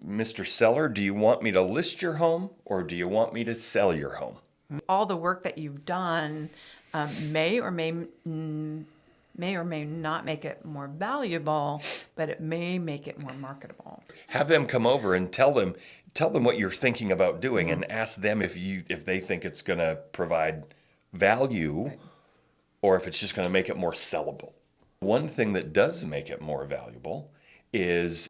Mr. Seller, do you want me to list your home or do you want me to sell your home? All the work that you've done may or may not make it more valuable, but it may make it more marketable. Have them come over and tell them what you're thinking about doing, and ask them if they think it's going to provide value, Right. or if it's just going to make it more sellable. One thing that does make it more valuable is...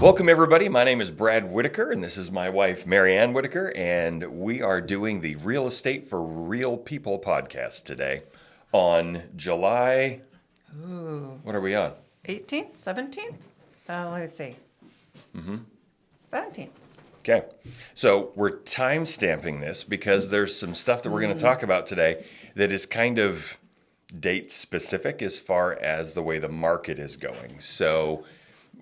Welcome, everybody. My name is Brad Whitaker, and this is my wife, Marianne Whitaker, and we are doing the Real Estate for Real People podcast today on July... Ooh. What are we on? 18th? 17th? Let's see. 17th. Okay, so we're time stamping this because there's some stuff that we're going to talk about today that is kind of date specific as far as the way the market is going. So,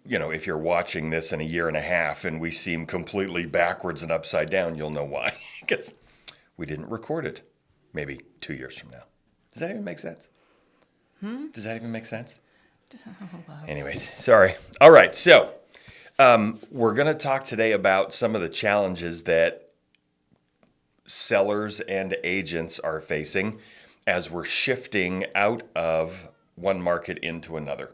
you know, if you're watching this in a year and a half and we seem completely backwards and upside down, you'll know why. Because we didn't record it maybe 2 years from now. Does that even make sense? Does that even make sense? Anyways, sorry. All right, so we're going to talk today about some of the challenges that sellers and agents are facing as we're shifting out of one market into another.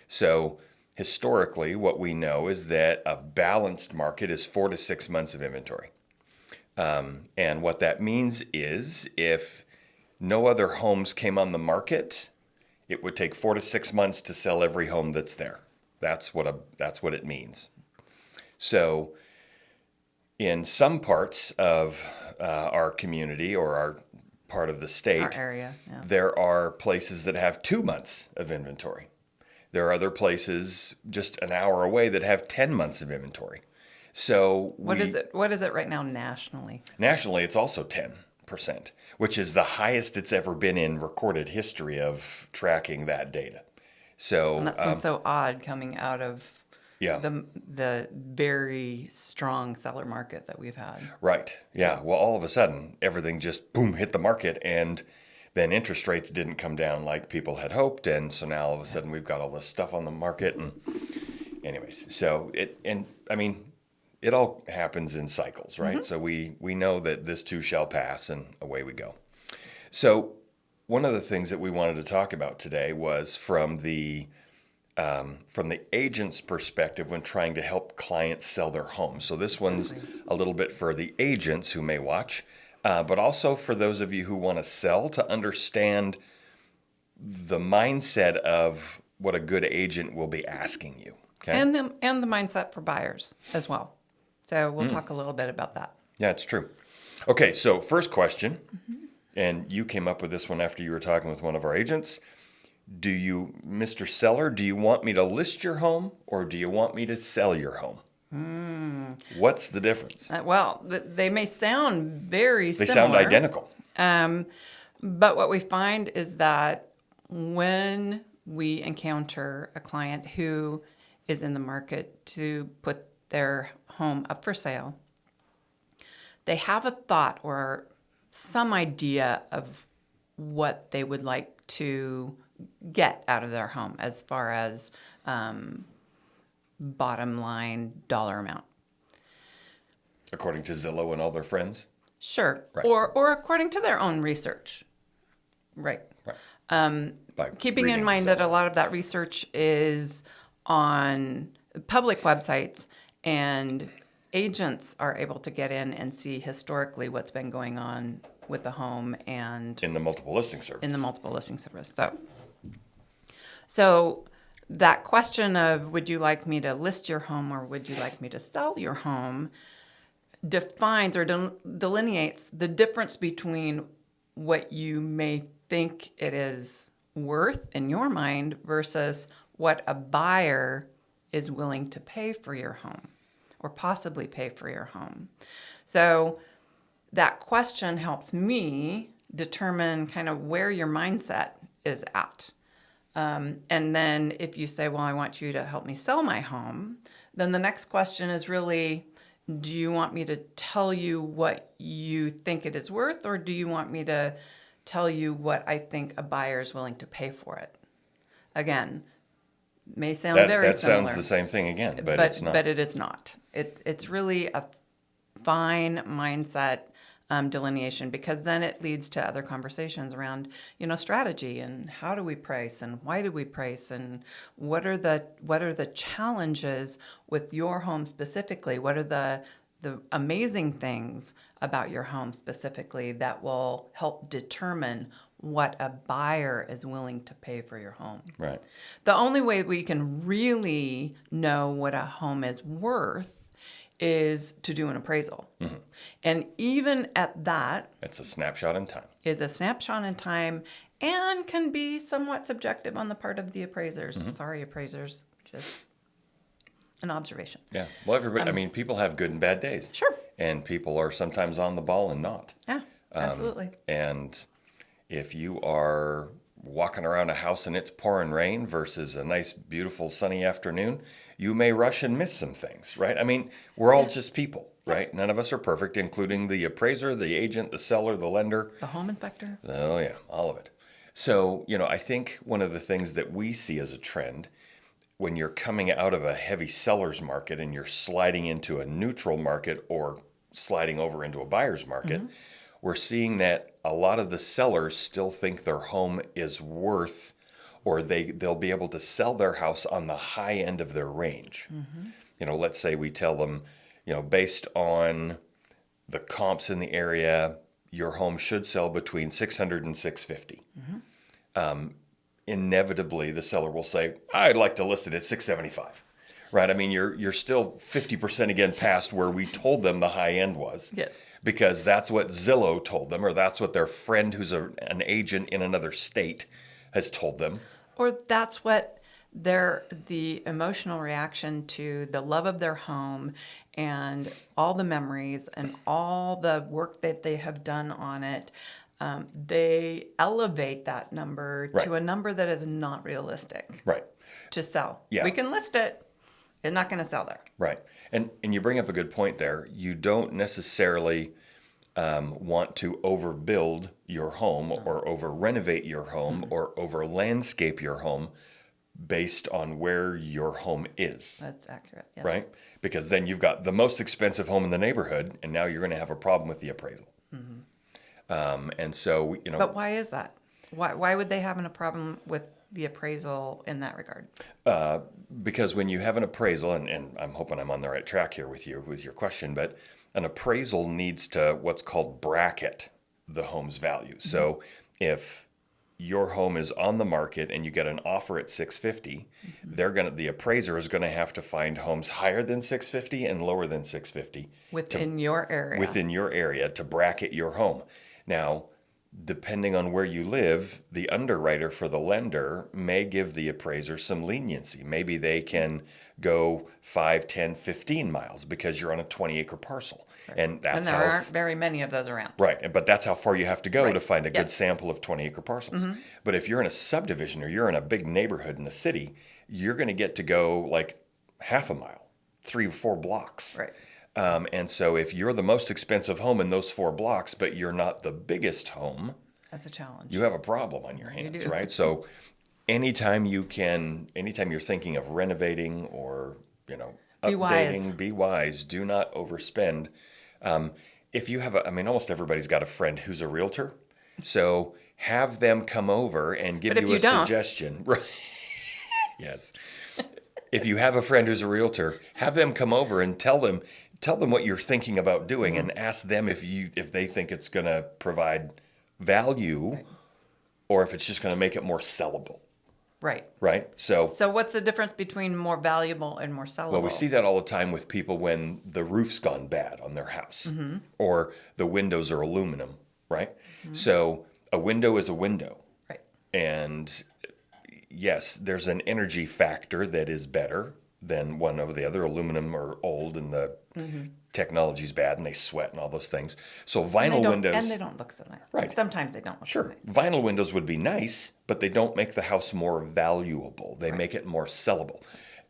So historically, what we know is that a balanced market is 4 to 6 months of inventory. And what that means is if no other homes came on the market, it would take 4 to 6 months to sell every home that's there. That's what it means. So in some parts of our community or our part of the state, Our area, yeah. there are places that have 2 months of inventory. There are other places just an hour away that have 10 months of inventory. So What is it right now nationally? nationally, it's also 10%, which is the highest it's ever been in recorded history of tracking that data. So And that seems so odd coming out of yeah. the very strong seller market that we've had. Right. Yeah. Well, all of a sudden, everything just boom hit the market, and then interest rates didn't come down like people had hoped, and so now all of a sudden we've got all this stuff on the market. And anyways, so it all happens in cycles, right? So we know that this too shall pass, and away we go. So one of the things that we wanted to talk about today was from the agent's perspective when trying to help clients sell their home. So this one's a little bit for the agents who may watch, but also for those of you who want to sell, to understand the mindset of what a good agent will be asking you. Okay? And the mindset for buyers as well. So we'll talk a little bit about that. Yeah, it's true. Okay, so first question, and you came up with this one after you were talking with one of our agents. Mr. Seller, do you want me to list your home or do you want me to sell your home? What's the difference? They may sound very They similar. sound identical. But what we find is that when we encounter a client who is in the market to put their home up for sale, they have a thought or some idea of what they would like to get out of their home as far as bottom line dollar amount. According to Zillow and all their friends? Sure. Right. Or according to their own research. Right. By Keeping in reading mind that a Zillow. lot of that research is on public websites, and agents are able to get in and see historically what's been going on with the home and In the multiple listing service. in the multiple listing service. So that question of would you like me to list your home or would you like me to sell your home defines or delineates the difference between what you may think it is worth in your mind versus what a buyer is willing to pay for your home or possibly pay for your home. So that question helps me determine kind of where your mindset is at. And then if you say, well, I want you to help me sell my home, then the next question is really, do you want me to tell you what you think it is worth, or do you want me to tell you what I think a buyer is willing to pay for it? Again, May sound very that similar. sounds the same thing again, but it's not. But it is not. It's really a fine mindset delineation, because then it leads to other conversations around, strategy and how do we price and why do we price and what are the challenges with your home specifically? What are the amazing things about your home specifically that will help determine what a buyer is willing to pay for your home? Right. The only way we can really know what a home is worth is to do an appraisal. Mm-hmm. And even at that, It's a snapshot in time. is a snapshot in time and can be somewhat subjective on the part of the appraisers. Mm-hmm. Sorry, appraisers, just an observation. Yeah. Well, everybody, I mean, people have good and bad days. Sure. And people are sometimes on the ball and not. Yeah, absolutely. And if you are walking around a house and it's pouring rain versus a nice, beautiful, sunny afternoon, you may rush and miss some things, right? I mean, we're all just people, right? None of us are perfect, including the appraiser, the agent, the seller, the lender. The home inspector. Oh, yeah, all of it. So, I think one of the things that we see as a trend when you're coming out of a heavy seller's market and you're sliding into a neutral market or sliding over into a buyer's market, we're seeing that a lot of the sellers still think their home is worth, or they'll be able to sell their house on the high end of their range. Let's say we tell them, based on the comps in the area, your home should sell between 600 and 650. Inevitably, the seller will say, I'd like to list it at 675. Right? I mean, you're still 50% again past where we told them the high end was. Yes. Because that's what Zillow told them, or that's what their friend who's an agent in another state has told them. Or that's what the emotional reaction to the love of their home and all the memories and all the work that they have done on it. They elevate that number to a number that is not realistic. Right. To sell. Yeah. We can list it. It's not going to sell there. Right. And you bring up a good point there. You don't necessarily want to overbuild your home or over renovate your home or over landscape your home based on where your home is. That's accurate. Yes. Right? Because then you've got the most expensive home in the neighborhood, and now you're going to have a problem with the appraisal. And so, But why is that? Why would they have a problem with the appraisal in that regard? Because when you have an appraisal, and I'm hoping I'm on the right track here with your question, but an appraisal needs to what's called bracket the home's value. So if your home is on the market and you get an offer at 650, the appraiser is going to have to find homes higher than 650 and lower than 650 within your area to bracket your home. Now, depending on where you live, the underwriter for the lender may give the appraiser some leniency. Maybe they can go 5, 10, 15 miles because you're on a 20-acre parcel. Right. And that's there aren't very many of those around. Right, but that's how far you have to go to find a good Yep. sample of 20-acre parcels. But if you're in a subdivision or you're in a big neighborhood in the city, you're going to get to go like half a mile, 3 or 4 blocks. Right. And so if you're the most expensive home in those 4 blocks, but you're not the biggest home, That's a challenge. you have a problem on your hands, do. right? So anytime you're thinking of renovating or, updating, be wise. Do not overspend. If you have almost everybody's got a friend who's a realtor. So have them come over and give you a suggestion. Right. Yes. If you have a friend who's a realtor, have them come over and tell them what you're thinking about doing and ask them if they think it's going to provide value or if it's just going to make it more sellable. Right. Right? So what's the difference between more valuable and more sellable? Well, we see that all the time with people when the roof's gone bad on their house or the windows are aluminum, right? So a window is a window. Right. And yes, there's an energy factor that is better than one over the other. Aluminum are old and the technology's bad and they sweat and all those things. So vinyl windows... And they don't look so nice. Right. Sometimes they don't look so nice. Vinyl windows would be nice, but they don't make the house more valuable. They make it more sellable.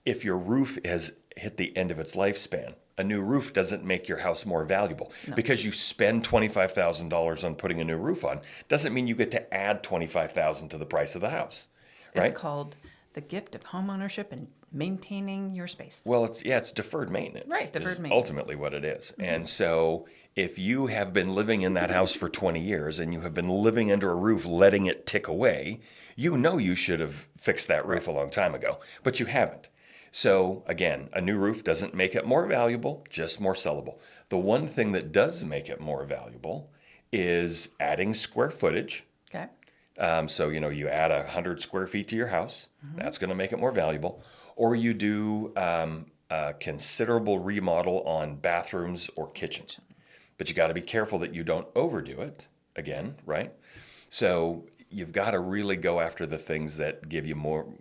If your roof has hit the end of its lifespan, a new roof doesn't make your house more valuable. No. Because you spend $25,000 on putting a new roof on, doesn't mean you get to add $25,000 to the price of the house. Right? It's called the gift of homeownership and maintaining your space. Well, it's deferred maintenance. Right, deferred is maintenance. ultimately what it is. And so if you have been living in that house for 20 years and you have been living under a roof letting it tick away, you know you should have fixed that roof a long time ago, but you haven't. So again, a new roof doesn't make it more valuable, just more sellable. The one thing that does make it more valuable is adding square footage. Okay. So, you add 100 square feet to your house, that's going to make it more valuable. Or you do a considerable remodel on bathrooms or kitchens. But you got to be careful that you don't overdo it again, right? So you've got to really go after the things that give you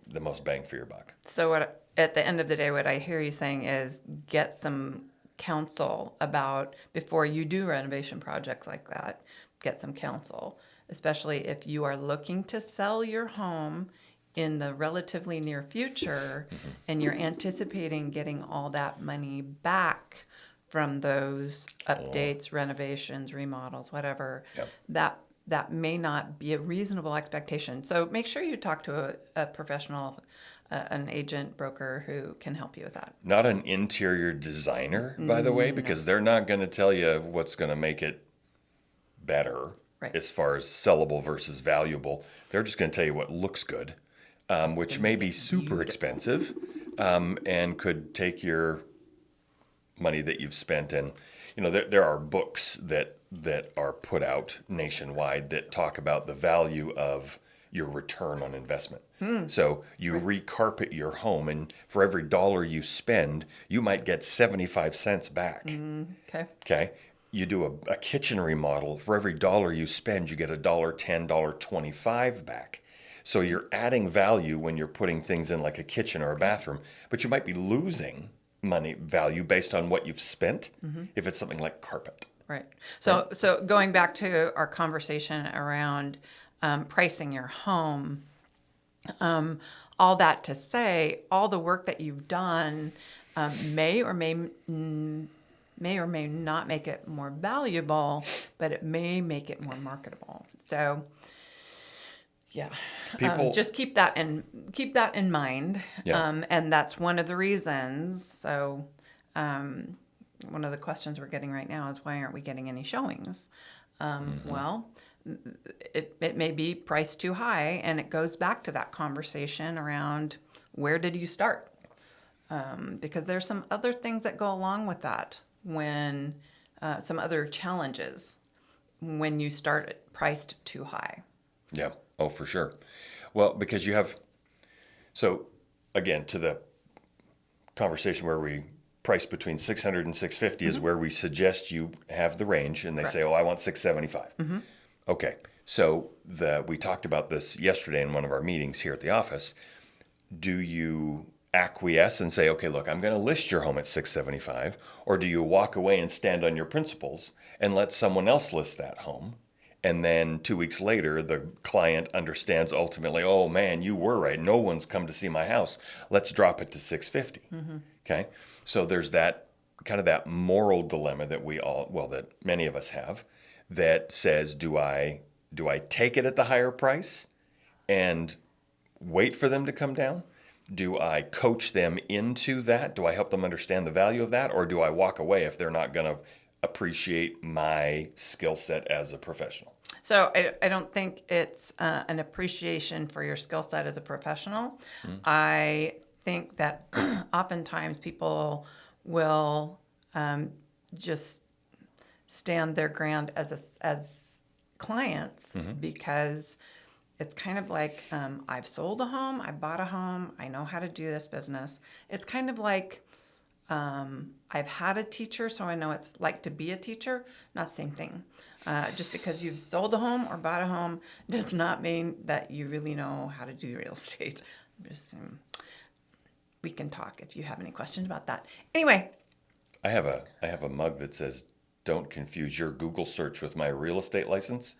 the most bang for your buck. So at the end of the day, what I hear you saying is get some counsel about, before you do renovation projects like that, get some counsel, especially if you are looking to sell your home in the relatively near future and you're anticipating getting all that money back from those updates, renovations, remodels, whatever. Yep. That may not be a reasonable expectation. So make sure you talk to a professional, an agent, broker who can help you with that. Not an interior designer, by the way, because they're not going to tell you what's going to make it better as far as sellable versus valuable. They're just going to tell you what looks good, which may be super expensive and could take your money that you've spent. And there are books that are put out nationwide that talk about the value of your return on investment. So you recarpet your home, and for every dollar you spend, you might get 75 cents back. Okay. You do a kitchen remodel, for every dollar you spend, you get $1.10, $1.25 back. So you're adding value when you're putting things in like a kitchen or a bathroom, but you might be losing value based on what you've spent if it's something like carpet. Right. So going back to our conversation around pricing your home, all that to say, all the work that you've done may or may not make it more valuable, but it may make it more marketable. So, yeah, just keep that in mind. Yeah. And that's one of the reasons. So, one of the questions we're getting right now is, why aren't we getting any showings? Well, it may be priced too high, and it goes back to that conversation around, where did you start? Because there's some other things that go along with that, when some other challenges when you start it priced too high. Yeah. Oh, for sure. Well, because you have, so again, to the conversation where we price between 600 and 650 is where we suggest you have the range, and they say, I want 675. Okay. So we talked about this yesterday in one of our meetings here at the office. Do you acquiesce and say, okay, look, I'm going to list your home at 675, or do you walk away and stand on your principles and let someone else list that home? And then 2 weeks later, the client understands ultimately, oh man, you were right. No one's come to see my house. Let's drop it to 650. Okay. So there's that kind of that moral dilemma that that many of us have, that says, do I take it at the higher price and wait for them to come down? Do I coach them into that? Do I help them understand the value of that? Or do I walk away if they're not going to appreciate my skill set as a professional? So I don't think it's an appreciation for your skill set as a professional. I think that oftentimes people will just stand their ground as clients because it's kind of like, I've sold a home, I bought a home, I know how to do this business. It's kind of like, I've had a teacher, so I know it's like to be a teacher. Not the same thing. Just because you've sold a home or bought a home does not mean that you really know how to do real estate. We can talk if you have any questions about that. Anyway. I have a mug that says, "Don't confuse your Google search with my real estate license."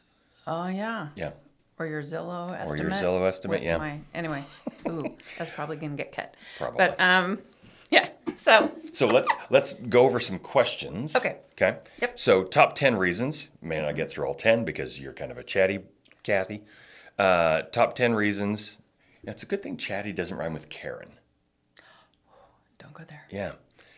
Oh, yeah. Yeah. Or your Zillow estimate. Or your Zillow estimate, yeah. Anyway. Ooh, that's probably going to get cut. Probably. But, yeah. So let's go over some questions. Okay. Yep. So top 10 reasons. May not get through all 10 because you're kind of a chatty Kathy. Top 10 reasons It's a good thing chatty doesn't rhyme with Karen. Don't go there. Yeah.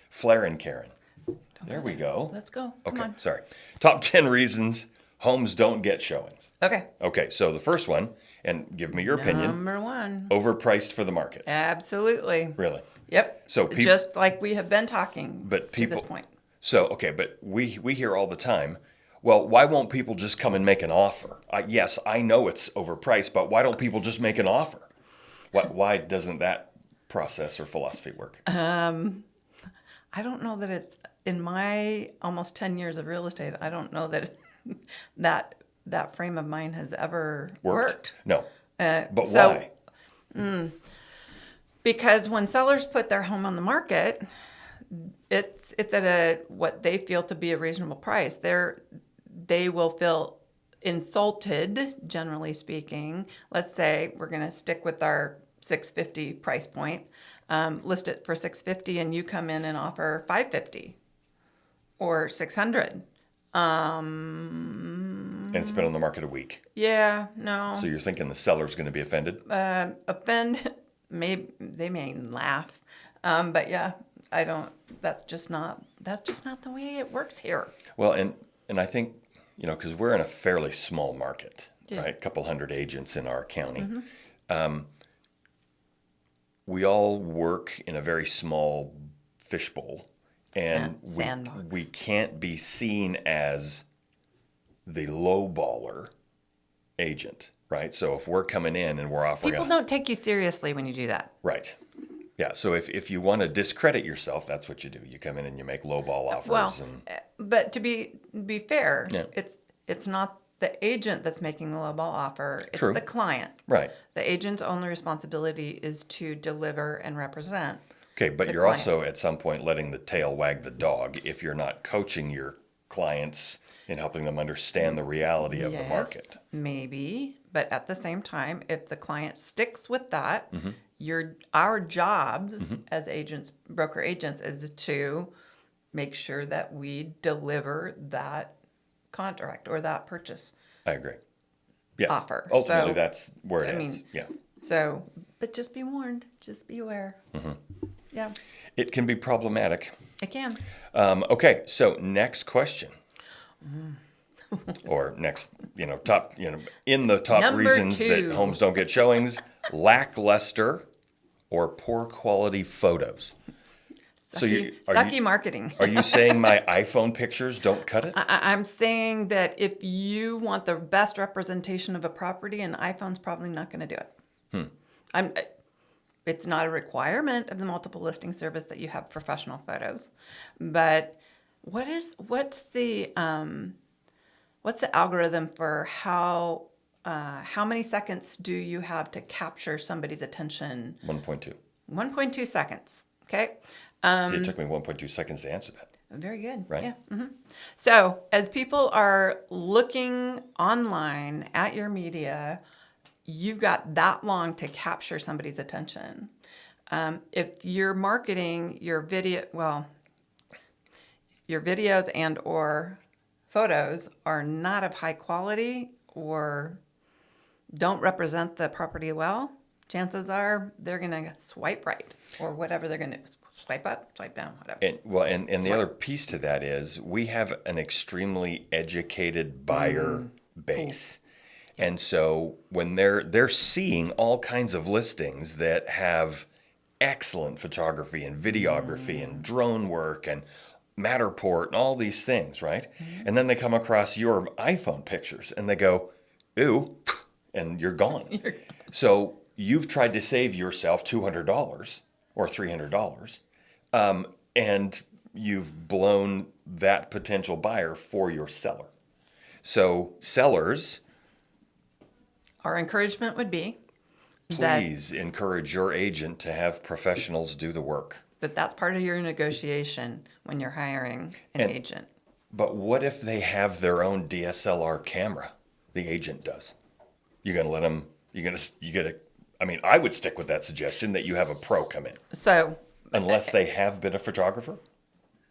Flair and Karen. Don't There go we there. go. Let's go. Come Okay, on. sorry. Top 10 reasons homes don't get showings. Okay. Okay, so the first one, and give me your opinion, Number one. overpriced for the market. Absolutely. Really? Yep. So just like we have been talking But to this people, point. so, okay, but we hear all the time, well, why won't people just come and make an offer? Yes, I know it's overpriced, but why don't people just make an offer? Why doesn't that process or philosophy work? I don't know that it's in my almost 10 years of real estate. I don't know that that frame of mind has ever worked. No. But so- why? Because when sellers put their home on the market, it's at what they feel to be a reasonable price. They will feel insulted, generally speaking. Let's say we're going to stick with our $650 price point, list it for $650, and you come in and offer $550 or $600. And it's been on the market a week. Yeah, no. So you're thinking the seller's going to be offended? Offend, they may laugh, but yeah, I don't. That's just not the way it works here. Well, and I think, because we're in a fairly small market, Yeah. right? A couple hundred agents in our county. Mm-hmm. We all work in a very small fishbowl, and Sandbox. we can't be seen as the low-baller agent, right? So if we're coming in and we're offering People don't take you seriously when you do that. right. Yeah, so if you want to discredit yourself, that's what you do. You come in and you make low-ball offers. Well, and but to be fair, Yeah. it's not the agent that's making the lowball offer. It's True. the client. Right. The agent's only responsibility is to deliver and represent. Okay, but the you're client. also at some point letting the tail wag the dog if you're not coaching your clients and helping them understand the reality of the Yes, market. maybe, but at the same time, if the client sticks with that, Mm-hmm. our jobs as agents, broker agents, is to make sure that we deliver that contract or that purchase. I agree. Yes. Offer. Ultimately, So, that's where it I ends. mean- Yeah. So, but just be warned, just be aware. Mm-hmm. Yeah, It can be problematic. it can. Okay, so next question. Mm. Or next, top, in the top Number reasons 2. that homes don't get showings, lackluster or poor quality photos. Sucky marketing. Are you saying my iPhone pictures don't cut it? I'm saying that if you want the best representation of a property, an iPhone's probably not going to do it. It's not a requirement of the multiple listing service that you have professional photos, but what's the algorithm for how many seconds do you have to capture somebody's attention? 1.2. 1.2 seconds. Okay. See, it took me 1.2 seconds to answer that. Very good. Right. Yeah. So as people are looking online at your media, you've got that long to capture somebody's attention. If you're marketing your videos and or photos are not of high quality or don't represent the property well, chances are they're going to swipe right or whatever they're going to do. Swipe up, swipe down, whatever. And the other piece to that is we have an extremely educated buyer base. And so when they're seeing all kinds of listings that have excellent photography and videography and drone work and Matterport and all these things, right? And then they come across your iPhone pictures and they go, ooh, and you're gone. So you've tried to save yourself $200 or $300, and you've blown that potential buyer for your seller. So sellers, Our encouragement would be that please encourage your agent to have professionals do the work. that's part of your negotiation when you're hiring an agent. But what if they have their own DSLR camera? The agent does. You're going to let them, I would stick with that suggestion that you have a pro come in. So, Unless they have been a photographer?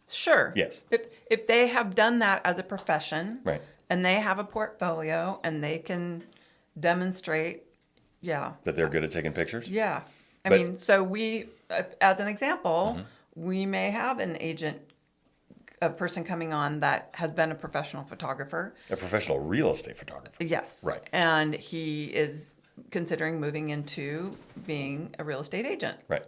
sure. Yes. If they have done that as a profession, Right. and they have a portfolio and they can demonstrate Yeah. That they're good at taking pictures? Yeah. I But- mean, so we, as an example, we may have an agent, a person coming on that has been a professional photographer. A professional real estate photographer. Yes. Right. And he is considering moving into being a real estate agent. Right.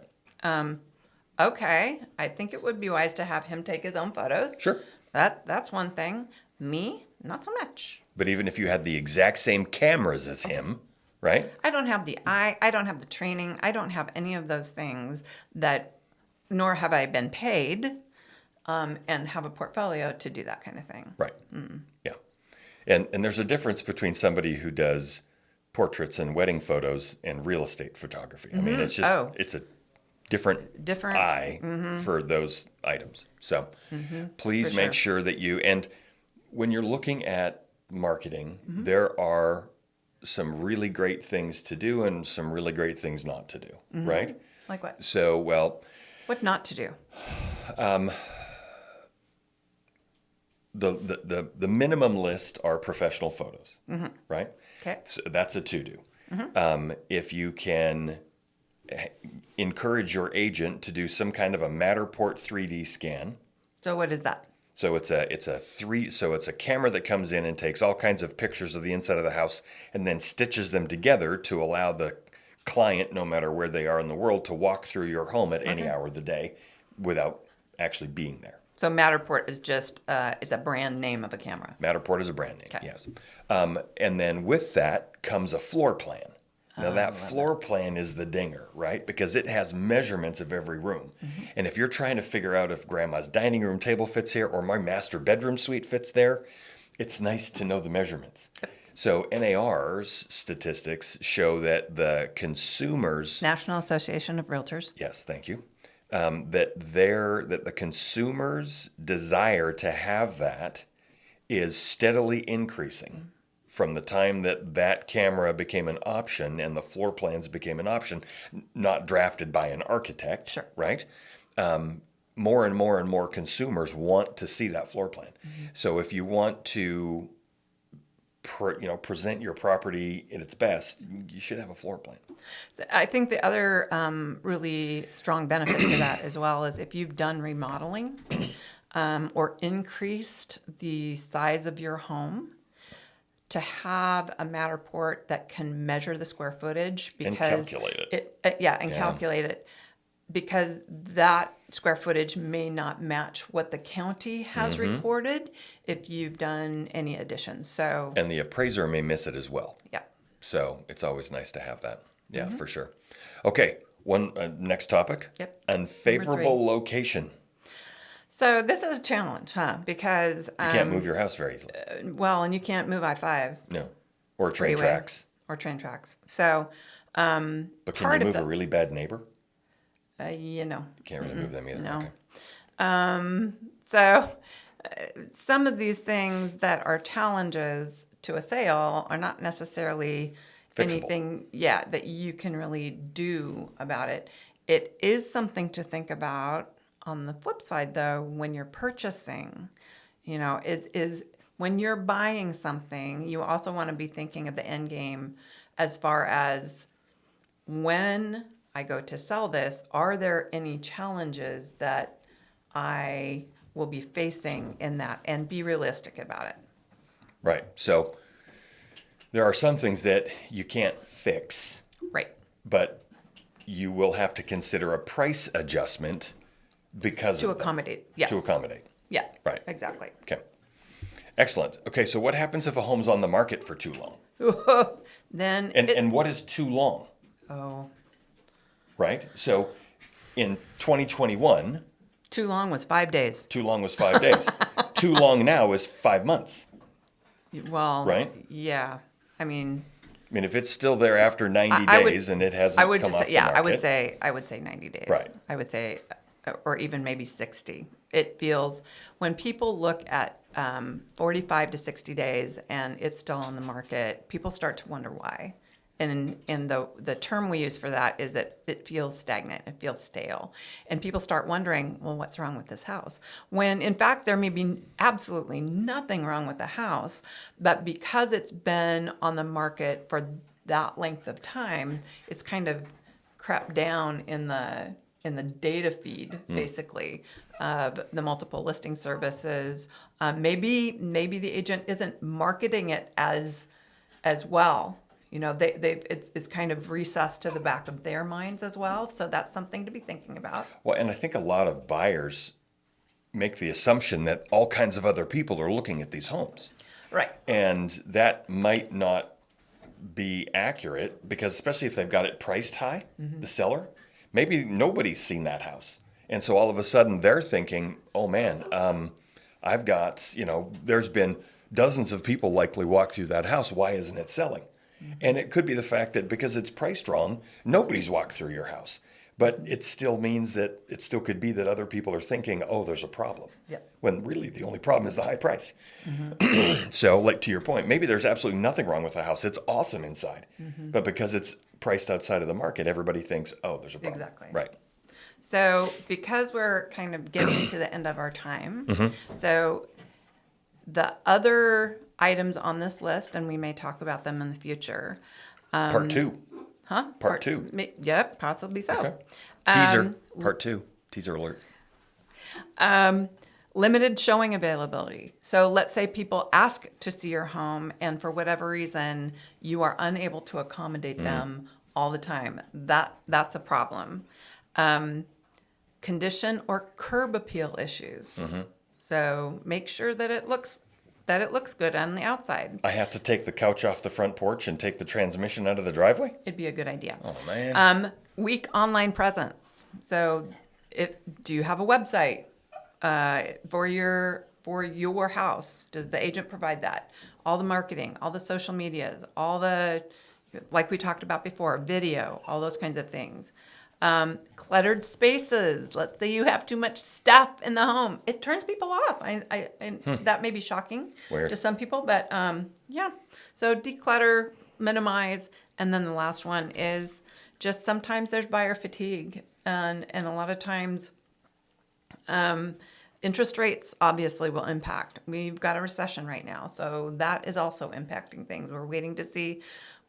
Okay. I think it would be wise to have him take his own photos. Sure. That's one thing. Me, not so much. But even if you had the exact same cameras as him, right? I don't have the eye. I don't have the training. I don't have any of those things nor have I been paid and have a portfolio to do that kind of thing. Right. Yeah. And there's a difference between somebody who does portraits and wedding photos and real estate photography. I mean, it's just, it's a different eye for those items. So please For make sure. sure that and when you're looking at marketing, there are some really great things to do and some really great things not to do, right? Like what? So, well, What not to do? the minimum list are professional photos, right? Okay. So that's a to-do. If you can encourage your agent to do some kind of a Matterport 3D scan. So what is that? So it's a camera that comes in and takes all kinds of pictures of the inside of the house and then stitches them together to allow the client, no matter where they are in the world, to walk through your home at any hour of the day without actually being there. So Matterport is just, it's a brand name of a camera. Matterport is a brand name, Okay. yes. And then with that comes a floor plan. Now that floor plan is the dinger, right? Because it has measurements of every room. And if you're trying to figure out if grandma's dining room table fits here or my master bedroom suite fits there, it's nice to know the measurements. So NAR's statistics show that the consumers, National Association of Realtors. yes, thank you, that the consumers' desire to have that is steadily increasing from the time that camera became an option and the floor plans became an option, not drafted by an architect, Sure. right? More and more and more consumers want to see that floor plan. So if you want to present your property at its best, you should have a floor plan. I think the other really strong benefit to that as well is if you've done remodeling or increased the size of your home, to have a Matterport that can measure the square footage And because calculate it. Calculate it, because that square footage may not match what the county has recorded if you've done any additions. So And the appraiser may miss it as well. yeah. So it's always nice to have that. Yeah, for sure. Okay, one next topic. Yep. Unfavorable location. So this is a challenge, huh? Because You can't move your house very easily. and you can't move I-5 No. Or train freeway tracks. or train tracks. So But can part you of move a really bad neighbor? you know. You can't really move them either. No. Okay. So some of these things that are challenges to a sale are not necessarily Fixable. anything, that you can really do about it. It is something to think about. On the flip side, though, when you're purchasing, it is when you're buying something, you also want to be thinking of the end game as far as when I go to sell this, are there any challenges that I will be facing in that, and be realistic about it. Right. So there are some things that you can't fix, Right. but you will have to consider a price adjustment because To of them. accommodate. Yes. To accommodate. Yeah. Right. Exactly. Okay. Excellent. Okay, so what happens if a home's on the market for too long? Then And what is too long? oh, Right? So in 2021, too long was 5 days. too long was 5 days. Too long now is 5 months. Well, Right? Yeah. I mean, I mean, if it's still there after 90 I would- days and it hasn't I would come just off say, the yeah, market. I would say 90 days. Right. I would say, or even maybe 60. It feels, when people look at 45 to 60 days and it's still on the market, people start to wonder why. And the term we use for that is that it feels stagnant, it feels stale. And people start wondering, well, what's wrong with this house? When in fact, there may be absolutely nothing wrong with the house, but because it's been on the market for that length of time, it's kind of crept down in the data feed, basically, of the multiple listing services. Maybe the agent isn't marketing it as well. It's kind of recessed to the back of their minds as well. So that's something to be thinking about. Well, and I think a lot of buyers make the assumption that all kinds of other people are looking at these homes. Right. And that might not be accurate, because especially if they've got it priced high, the seller, maybe nobody's seen that house. And so all of a sudden they're thinking, oh man, I've got, there's been dozens of people likely walk through that house. Why isn't it selling? And it could be the fact that because it's priced wrong, nobody's walked through your house. But it still means that it still could be that other people are thinking, oh, there's a problem. Yep. When really the only problem is the high price. So, like to your point, maybe there's absolutely nothing wrong with the house. It's awesome inside. But because it's priced outside of the market, everybody thinks, oh, there's a problem. Exactly. Right. So because we're kind of getting to the end of our time, so the other items on this list, and we may talk about them in the future. Part two. Huh? Part two. Yep, possibly so. Okay. Teaser. Part two. Teaser alert. Limited showing availability. So let's say people ask to see your home, and for whatever reason, you are unable to accommodate them all the time. That's a problem. Condition or curb appeal issues. So make sure that it looks good on the outside. I have to take the couch off the front porch and take the transmission out of the driveway? It'd be a good idea. Oh, man. Weak online presence. So do you have a website for your house? Does the agent provide that? All the marketing, all the social medias, all the, like we talked about before, video, all those kinds of things. Cluttered spaces. Let's say you have too much stuff in the home. It turns people off. That may be shocking Weird. to some people, but yeah. So declutter, minimize, and then the last one is just sometimes there's buyer fatigue, and a lot of times interest rates obviously will impact. We've got a recession right now, so that is also impacting things. We're waiting to see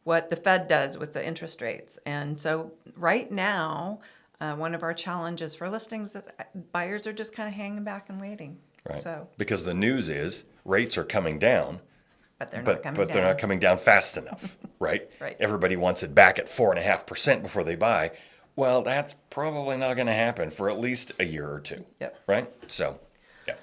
what the Fed does with the interest rates. And so right now, one of our challenges for listings is that buyers are just kind of hanging back and waiting. Right. So, because the news is rates are coming down, but they're but not coming down. they're not coming down fast enough, right? Right. Everybody wants it back at 4.5% before they buy. Well, that's probably not going to happen for at least a year or two. Yep. Right? So, yeah.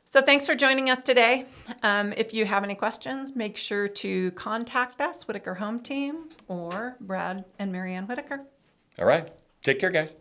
So thanks for joining us today. If you have any questions, make sure to contact us, Whitaker Home Team, or Brad and Marianne Whitaker. All right. Take care, guys.